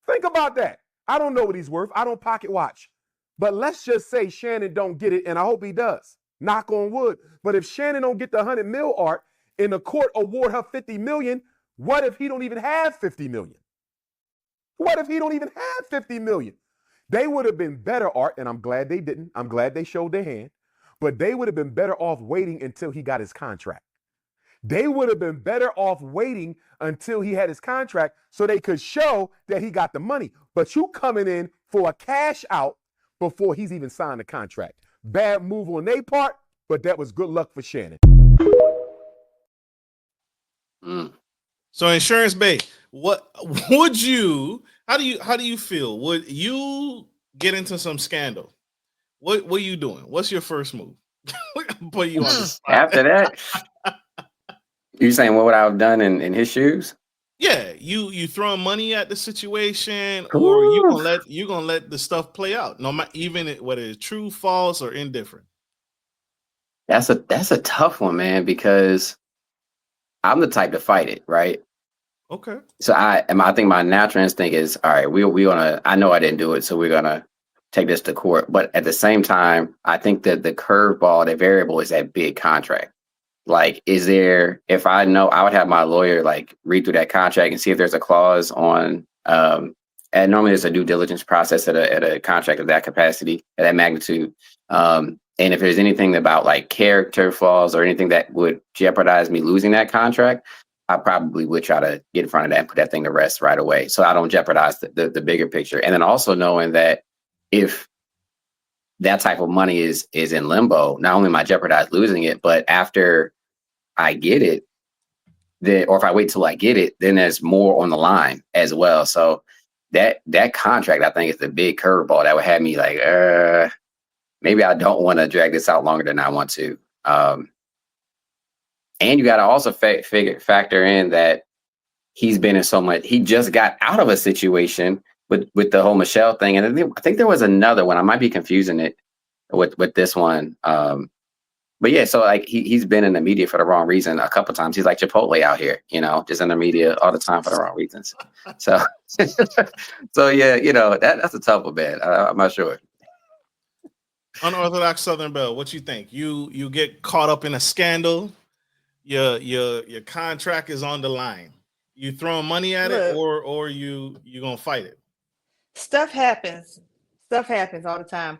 Think about that. I don't know what he's worth. I don't pocket watch. But let's just say Shannon don't get it, and I hope he does. Knock on wood. But if Shannon don't get the 100 mil, Art, and the court award her $50 million, what if he don't even have $50 million? What if he don't even have $50 million? They would have been better, Art, and I'm glad they didn't. I'm glad they showed their hand. But they would have been better off waiting until he got his contract. They would have been better off waiting until he had his contract so they could show that he got the money. But you coming in for a cash out before he's even signed the contract. Bad move on their part, but that was good luck for Shannon. So Insurance Bae, what would you, how do you feel? Would you get into some scandal? What are you doing? What's your first move? Put you on the spot. After that, you saying what would I have done in his shoes? Yeah, you throwing money at the situation, or you gonna let the stuff play out, no matter even whether it's true, false, or indifferent. That's a tough one, man, because I'm the type to fight it, right? Okay. So I think my natural instinct is, all right, we gonna. I know I didn't do it, so we're gonna take this to court. But at the same time, I think that the curveball, the variable, is that big contract. Like, is there? If I know, I would have my lawyer like read through that contract and see if there's a clause on. And normally there's a due diligence process at a contract of that capacity, at that magnitude. And if there's anything about like character flaws or anything that would jeopardize me losing that contract, I probably would try to get in front of that and put that thing to rest right away, so I don't jeopardize the bigger picture. And then also knowing that if that type of money is in limbo, not only am I jeopardize losing it, but after I get it, or if I wait till I get it, then there's more on the line as well. So that contract, I think, is the big curveball that would have me like, maybe I don't want to drag this out longer than I want to. And you got to also factor in that he's been in so much. He just got out of a situation with the whole Michelle thing, and I think there was another one. I might be confusing it with this one. But yeah, so like he's been in the media for the wrong reason a couple times. He's like Chipotle out here, just in the media all the time for the wrong reasons. So, so yeah, that's a tough one, man. I'm not sure. Unorthodox Southern Belle, what you think? You get caught up in a scandal. Your contract is on the line. You throwing money at it, or you gonna fight it? Stuff happens. Stuff happens all the time.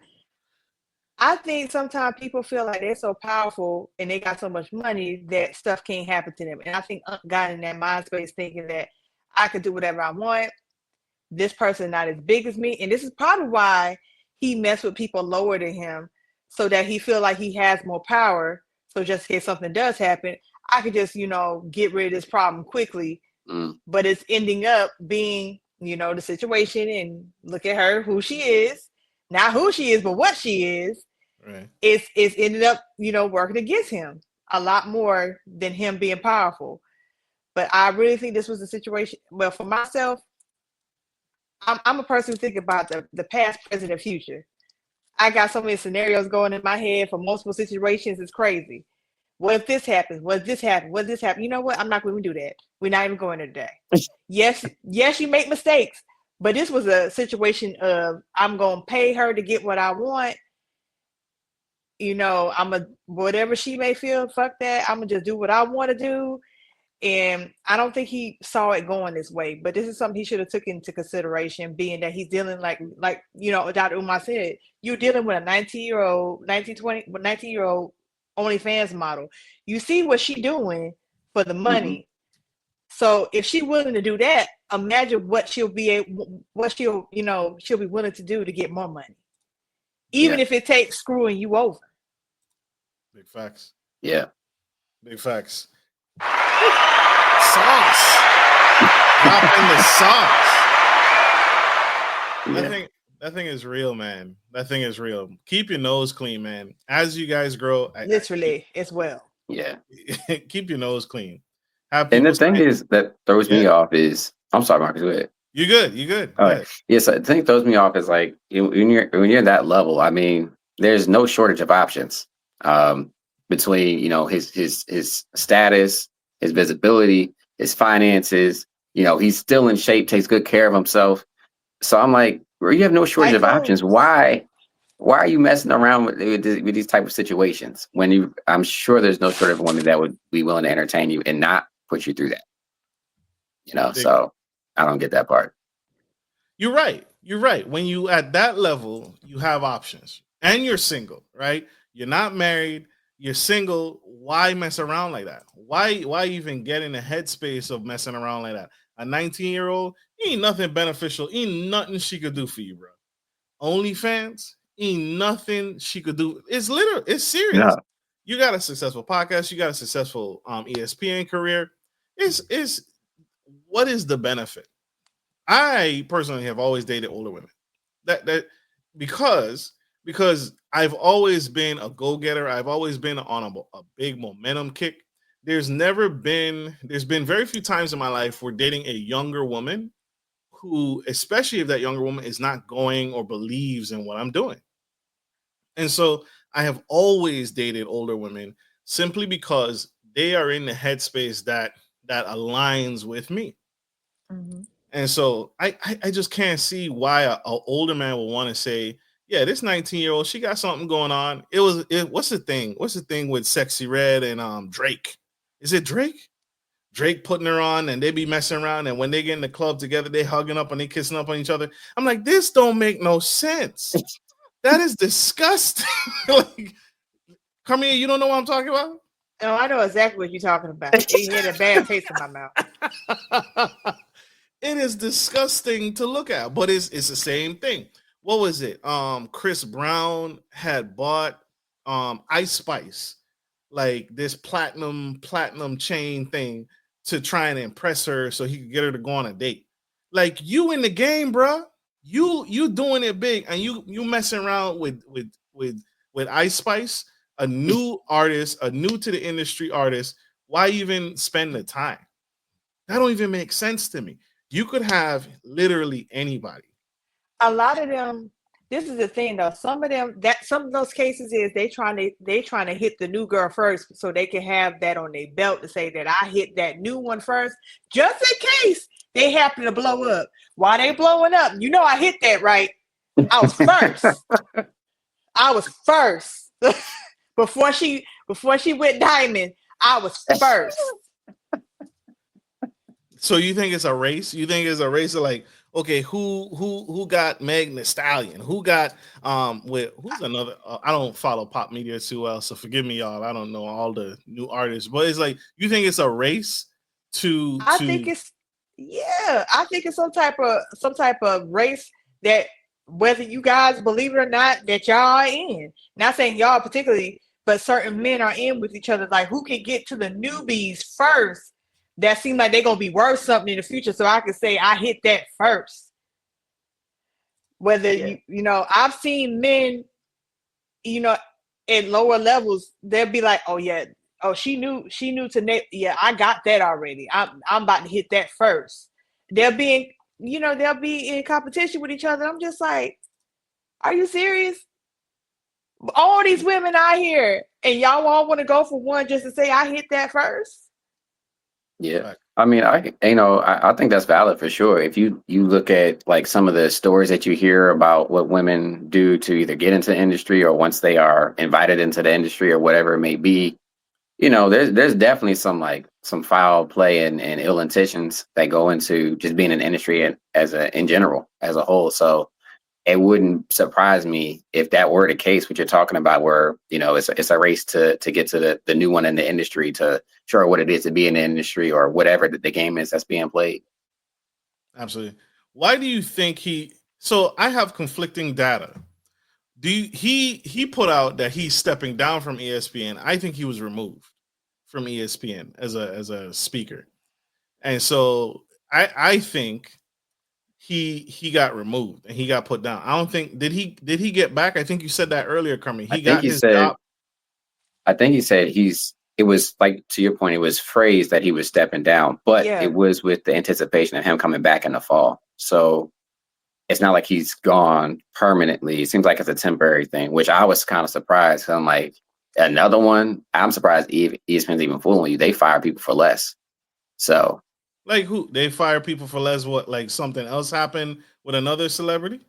I think sometimes people feel like they're so powerful and they got so much money that stuff can't happen to them. And I think Unc got in that mind space thinking that I could do whatever I want. This person not as big as me. And this is probably why he messed with people lower than him, so that he feel like he has more power. So just in case something does happen, I could just, get rid of this problem quickly. But it's ending up being, the situation, and look at her, who she is, not who she is, but what she is. Right. It's ended up, working against him a lot more than him being powerful. But I really think this was a situation. Well, for myself, I'm a person who think about the past, present, and future. I got so many scenarios going in my head for multiple situations. It's crazy. What if this happens? What if this happens? What if this happens? You know what? I'm not going to do that. We're not even going there today. Yes, you make mistakes, but this was a situation of I'm going to pay her to get what I want. Whatever she may feel, fuck that. I'm going to just do what I want to do. And I don't think he saw it going this way, but this is something he should have took into consideration, being that he's dealing like Dr. Umar said, you're dealing with a 19-year-old OnlyFans model. You see what she doing for the money. So if she's willing to do that, imagine what she'll be willing to do to get more money, even if it takes screwing you over. Big facts. Yeah. Big facts. Sauce. Dropping the sauce. That thing is real, man. That thing is real. Keep your nose clean, man. As you guys grow, literally as well. Yeah. Keep your nose clean. And the thing is that throws me off is, I'm sorry, Marcus, go ahead. You good. You good. All right. Yes, the thing that throws me off is like when you're that level. I mean, there's no shortage of options between his status, his visibility, his finances. He's still in shape, takes good care of himself. So I'm like, you have no shortage of options. Why are you messing around with these type of situations when I'm sure there's no shortage of women that would be willing to entertain you and not put you through that. So I don't get that part. You're right. When you at that level, you have options, and you're single, right? You're not married. You're single. Why mess around like that? Why even get in the headspace of messing around like that? A 19-year-old, ain't nothing beneficial. Ain't nothing she could do for you, bro. OnlyFans, ain't nothing she could do. It's literal. It's serious. Yeah. You got a successful podcast. You got a successful ESPN career. What is the benefit? I personally have always dated older women. That because I've always been a go-getter. I've always been on a big momentum kick. There's been very few times in my life where dating a younger woman who, especially if that younger woman is not going or believes in what I'm doing. And so I have always dated older women simply because they are in the headspace that aligns with me. Mm-hmm. And so I just can't see why an older man would want to say, yeah, this 19-year-old, she got something going on. What's the thing? What's the thing with Sexy Red and Drake? Is it Drake? Drake putting her on and they be messing around, and when they get in the club together, they hugging up and they kissing up on each other. I'm like, this don't make no sense. That is disgusting. Like, Karmea, you don't know what I'm talking about? No, I know exactly what you're talking about. It had a bad taste in my mouth. It is disgusting to look at, but it's the same thing. What was it? Chris Brown had bought Ice Spice, like this platinum chain thing, to try and impress her so he could get her to go on a date. Like, you in the game, bro. You doing it big, and you messing around with Ice Spice, a new artist, a new to the industry artist. Why even spend the time? That don't even make sense to me. You could have literally anybody. A lot of them, this is the thing though. Some of those cases is they trying to hit the new girl first so they can have that on their belt to say that I hit that new one first, just in case they happen to blow up. While they blowing up, I hit that right. I was first. I was first. before she went diamond, I was first. So you think it's a race? You think it's a race of like, okay, who got Meg Thee Stallion? Who got who's another? I don't follow pop media too well, so forgive me, y'all. I don't know all the new artists, but it's like, you think it's a race to? I think it's some type of race that whether you guys believe it or not, that y'all are in. Not saying y'all particularly, but certain men are in with each other. Like, who can get to the newbies first? That seem like they're gonna be worth something in the future. So I can say I hit that first. Whether I've seen men, at lower levels, they'll be like, oh yeah, oh she knew to yeah, I got that already. I'm about to hit that first. They'll be in competition with each other. I'm just like, are you serious? All these women out here, and y'all all want to go for one just to say I hit that first? Yeah. I mean, I think that's valid for sure. If you look at like some of the stories that you hear about what women do to either get into the industry or once they are invited into the industry or whatever it may be, there's definitely some foul play and ill intentions that go into just being in the industry and in general as a whole. So it wouldn't surprise me if that were the case, what you're talking about, where, it's a race to get to the new one in the industry, to show what it is to be in the industry or whatever the game is that's being played. Absolutely. Why do you think so I have conflicting data. He put out that he's stepping down from ESPN. I think he was removed from ESPN as a speaker. And so I think he got removed and he got put down. I don't think did he get back? I think you said that earlier, Karmea. He got his job. I think he said it was like, to your point, it was phrased that he was stepping down, but it was with the anticipation of him coming back in the fall. So it's not like he's gone permanently. It seems like it's a temporary thing, which I was kind of surprised. I'm like, another one. I'm surprised ESPN's even fooling you. They fire people for less. So, like, who? They fire people for less? What? Like something else happened with another celebrity?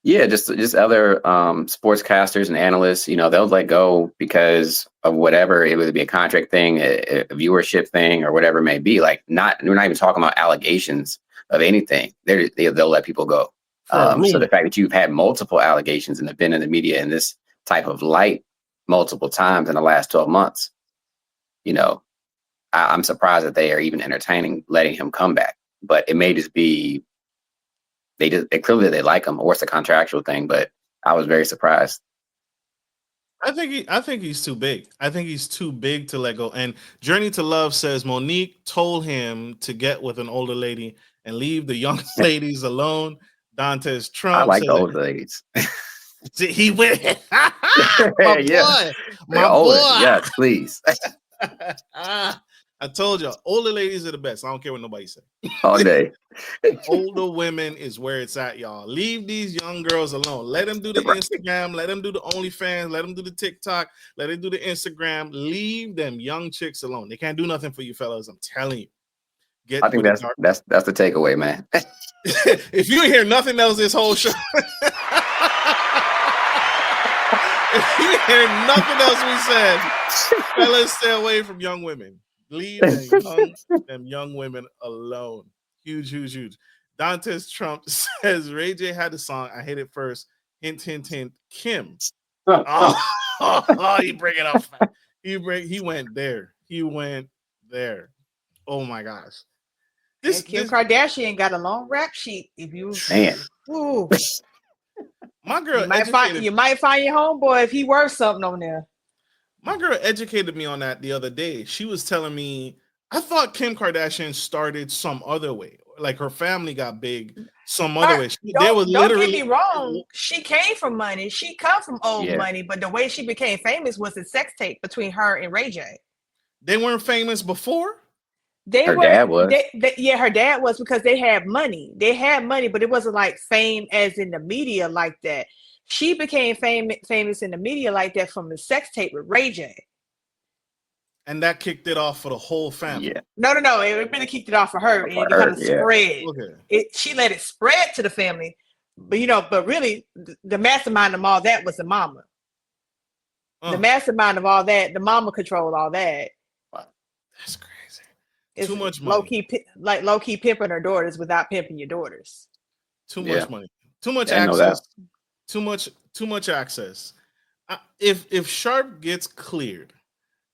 Yeah, just other sportscasters and analysts. They'll let go because of whatever. It would be a contract thing, a viewership thing, or whatever it may be. Like, we're not even talking about allegations of anything. They'll let people go. So the fact that you've had multiple allegations and have been in the media in this type of light multiple times in the last 12 months, I'm surprised that they are even entertaining letting him come back. But it may just be clearly they like him, or it's a contractual thing. But I was very surprised. I think he's too big. I think he's too big to let go. And Journey to Love says Monique told him to get with an older lady and leave the young ladies alone. Dantes Trump. I like the older ladies. He went. My boy. Yes, please. I told you, older ladies are the best. I don't care what nobody says. All day. Older women is where it's at, y'all. Leave these young girls alone. Let them do the Instagram. Let them do the OnlyFans. Let them do the TikTok. Let them do the Instagram. Leave them young chicks alone. They can't do nothing for you, fellas. I'm telling you. I think that's the takeaway, man. If you hear nothing else this whole show, if you hear nothing else we said, fellas, stay away from young women. Leave them young women alone. Huge. Dantes Trump says Ray J had the song I Hit It First. Hint, hint, hint. Kim. He bring it up. He went there. He went there. Oh my gosh. Kim Kardashian got a long rap sheet. If you, ooh, my girl, you might find your homeboy if he worth something on there. My girl educated me on that the other day. She was telling me, I thought Kim Kardashian started some other way. Like her family got big some other way. Don't get me wrong. She came from money. She come from old money. But the way she became famous was a sex tape between her and Ray J. They weren't famous before? Her dad was. Her dad was, because they had money. They had money, but it wasn't like fame as in the media like that. She became famous in the media like that from the sex tape with Ray J. And that kicked it off for the whole family. Yeah. No. It really kicked it off for her. And it kind of spread. Okay. She let it spread to the family. But really, the mastermind of all that was the mama. The mastermind of all that, the mama controlled all that. Wow. That's crazy. It's too much money. Low key pimping her daughters without pimping your daughters. Too much money. Too much access. Too much access. If Sharpe gets cleared,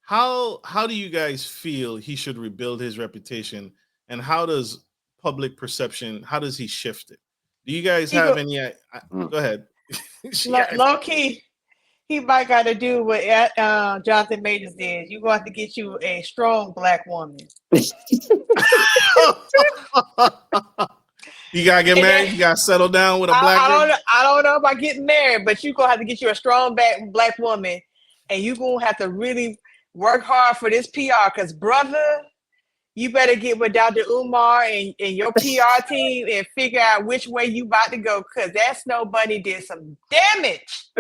how do you guys feel he should rebuild his reputation, and how does public perception, how does he shift it? Do you guys have any? Go ahead. Low key, he might got to do what Jonathan Majors did. You going to get you a strong black woman. You gotta get married. You gotta settle down with a black. I don't know about getting married, but you gonna have to get you a strong black woman, and you gonna have to really work hard for this PR. Because brother, you better get with Dr. Umar and your PR team and figure out which way you about to go. Because that Snow Bunny did some damage.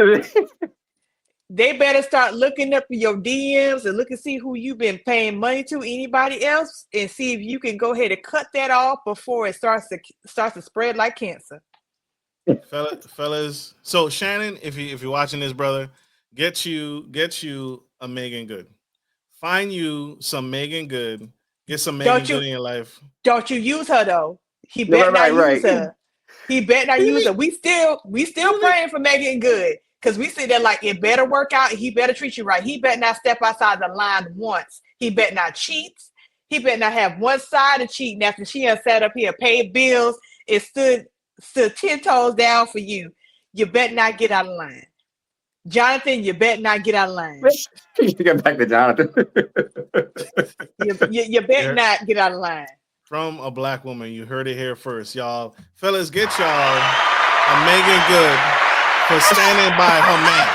They better start looking up your DMs and look and see who you've been paying money to, anybody else, and see if you can go ahead and cut that off before it starts to spread like cancer. Fellas. So Shannon, if you're watching this, brother, get you a Megan Good. Find you some Megan Good. Get some Megan Good in your life. Don't you use her though? He better not use her. He better not use her. We still praying for Megan Good. Because we see that like it better work out. He better treat you right. He better not step outside the line once. He better not cheat. He better not have one side of cheating after she has sat up here, paid bills, and stood 10 toes down for you. You better not get out of line. Jonathan, you better not get out of line. You get back to Jonathan. you better not get out of line. From a black woman, you heard it here first, y'all. Fellas, get y'all a Megan Good for standing by her man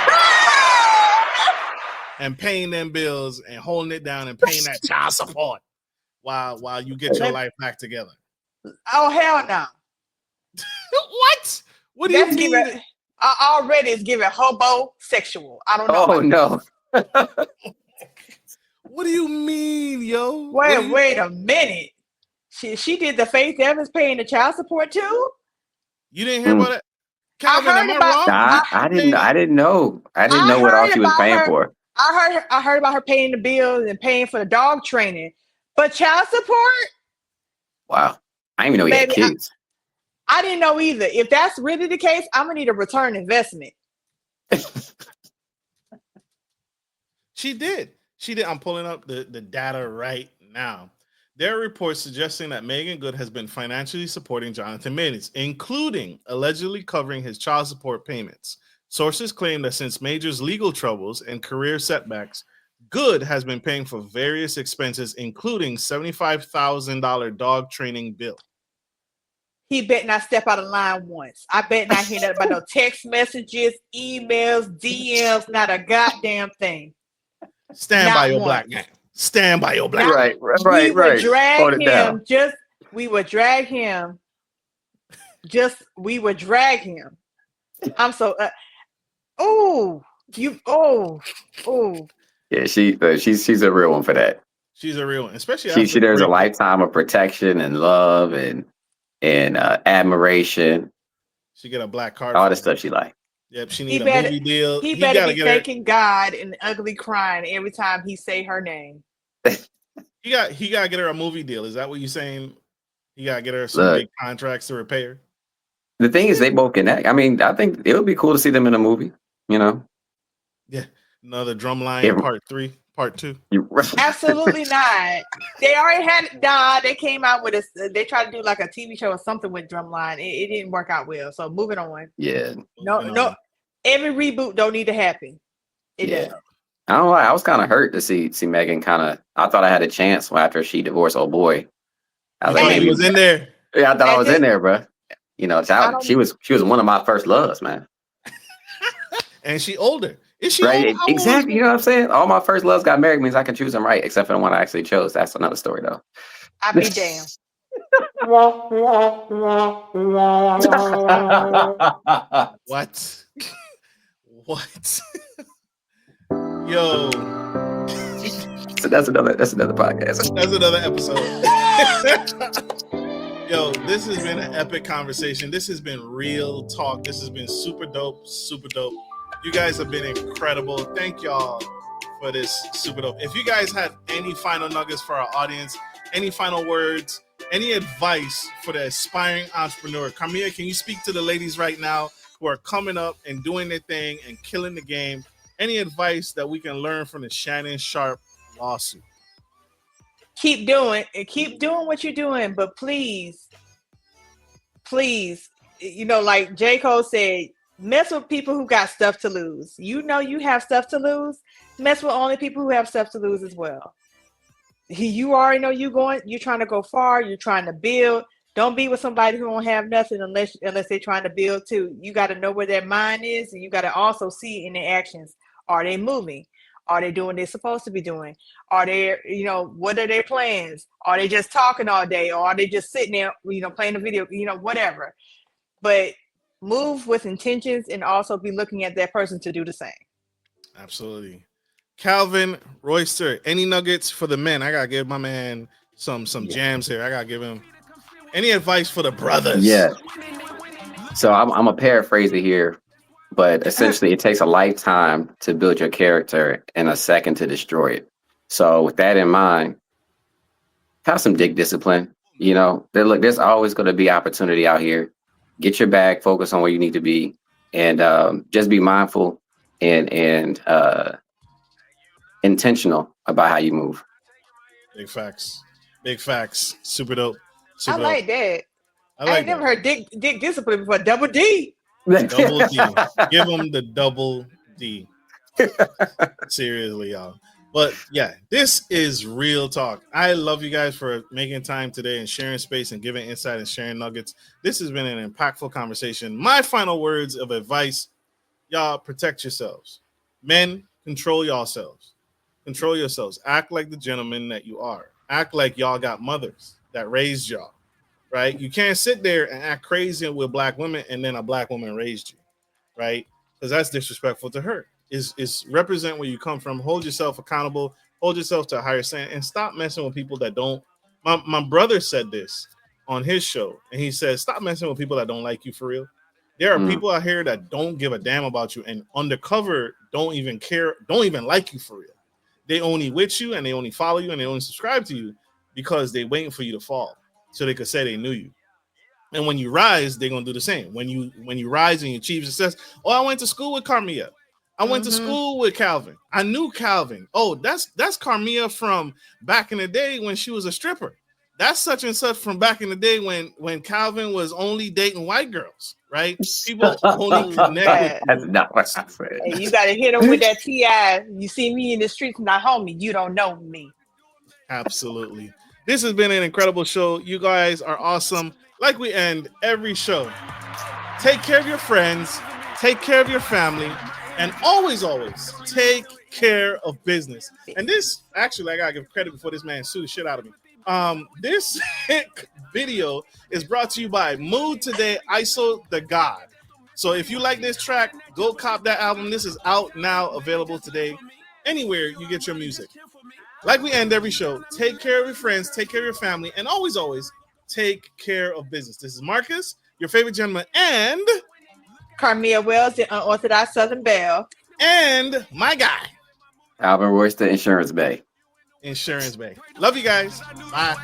and paying them bills and holding it down and paying that child support while you get your life back together. Oh, hell no. What? What do you mean? Already is giving homosexual. I don't know. Oh, no. What do you mean, yo? Wait a minute. She did the Faith Evans paying the child support too? You didn't hear about it? Calvin, I didn't know. I didn't know what all she was paying for. I heard about her paying the bills and paying for the dog training, but child support? Wow, I didn't even know he had kids. I didn't know either. If that's really the case, I'm gonna need a return investment. She did. I'm pulling up the data right now. There are reports suggesting that Megan Good has been financially supporting Jonathan Majors, including allegedly covering his child support payments. Sources claim that since Majors' legal troubles and career setbacks, Good has been paying for various expenses, including $75,000 dog training bill. He bet not step out of line once. I bet not hear nothing about no text messages, emails, DMs, not a goddamn thing. Stand by your black man. Stand by your black man. Right. We would drag him. I'm so Yeah, she's a real one for that. She's a real one, especially there's a lifetime of protection and love and admiration. She get a black card. All the stuff she like. Yep, she need a movie deal. He better be thanking God and ugly crying every time he say her name. He got to get her a movie deal. Is that what you're saying? You got to get her some big contracts to repay her. The thing is, they both connect. I mean, I think it would be cool to see them in a movie. You know? Yeah, another Drumline part 2. Absolutely not. They already had they came out with they tried to do like a TV show or something with Drumline. It didn't work out well. So moving on. Yeah. No. Every reboot don't need to happen. It does. I don't know. I was kind of hurt to see Megan I thought I had a chance after she divorced old boy. I was maybe he was in there. Yeah, I thought I was in there, bro. You know, she was one of my first loves, man. And she older. Is she right? Older? Exactly. You know what I'm saying? All my first loves got married means I can choose them right, except for the one I actually chose. That's another story, though. I be damned. What? What? Yo. So that's another podcast. That's another episode. Yo, this has been an epic conversation. This has been real talk. This has been super dope, super dope. You guys have been incredible. Thank y'all for this super dope. If you guys had any final nuggets for our audience, any final words, any advice for the aspiring entrepreneur, Karmea, can you speak to the ladies right now who are coming up and doing their thing and killing the game? Any advice that we can learn from the Shannon Sharpe lawsuit? Keep doing what you're doing, but please you know, like J. Cole said, mess with people who got stuff to lose. You know you have stuff to lose. Mess with only people who have stuff to lose as well. You already know you're trying to go far, you're trying to build. Don't be with somebody who don't have nothing unless they're trying to build too. You got to know where their mind is, and you got to also see in their actions. Are they moving? Are they doing what they're supposed to be doing? Are they, you know, what are their plans? Are they just talking all day? Or are they just sitting there, you know, playing a video, you know, whatever. But move with intentions and also be looking at that person to do the same. Absolutely. Calvin Royster, any nuggets for the men? I gotta give my man some jams here. I gotta give him any advice for the brothers. Yeah. So I'm a paraphrase it here, but essentially it takes a lifetime to build your character and a second to destroy it. So with that in mind, have some dick discipline. You know, there's always going to be opportunity out here. Get your bag, focus on where you need to be, and just be mindful and intentional about how you move. Big facts. Big facts. Super dope. Super I like that. I ain't never heard dick discipline before. Double D. Double D. Give them the double D. Seriously, y'all. But yeah, this is real talk. I love you guys for making time today and sharing space and giving insight and sharing nuggets. This has been an impactful conversation. My final words of advice, y'all, protect yourselves. Men, control yourselves. Control yourselves. Act like the gentleman that you are. Act like y'all got mothers that raised y'all, right? You can't sit there and act crazy with black women and then a black woman raised you, right? Because that's disrespectful to her. Is represent where you come from. Hold yourself accountable. Hold yourself to a higher standard and stop messing with people that don't. My brother said this on his show, and he said, stop messing with people that don't like you for real. There are people out here that don't give a damn about you and undercover don't even care, don't even like you for real. They only with you and they only follow you and they only subscribe to you because they waiting for you to fall so they could say they knew you. And when you rise, they're gonna do the same. When you rise and you achieve success, oh, I went to school with Karmea. I went to school with Calvin. I knew Calvin. Oh, that's Karmea from back in the day when she was a stripper. That's such and such from back in the day when Calvin was only dating white girls, right? People only connect. That's not what I said. Hey, you got to hit them with that TI. You see me in the streets, not homie. You don't know me. Absolutely. This has been an incredible show. You guys are awesome. Like we end every show. Take care of your friends. Take care of your family. And always, always take care of business. And this, actually, I gotta give credit before this man sued the shit out of me. This video is brought to you by Mood Today, ISO the God. So if you like this track, go cop that album. This is out now, available today, anywhere you get your music. Like we end every show, take care of your friends, take care of your family, and always, always take care of business. This is Marcus, your favorite gentleman, and Karmea Wells, the unorthodox Southern Belle. And my guy, Calvin Royster, Insurance Bae. Insurance Bae. Love you guys. Bye.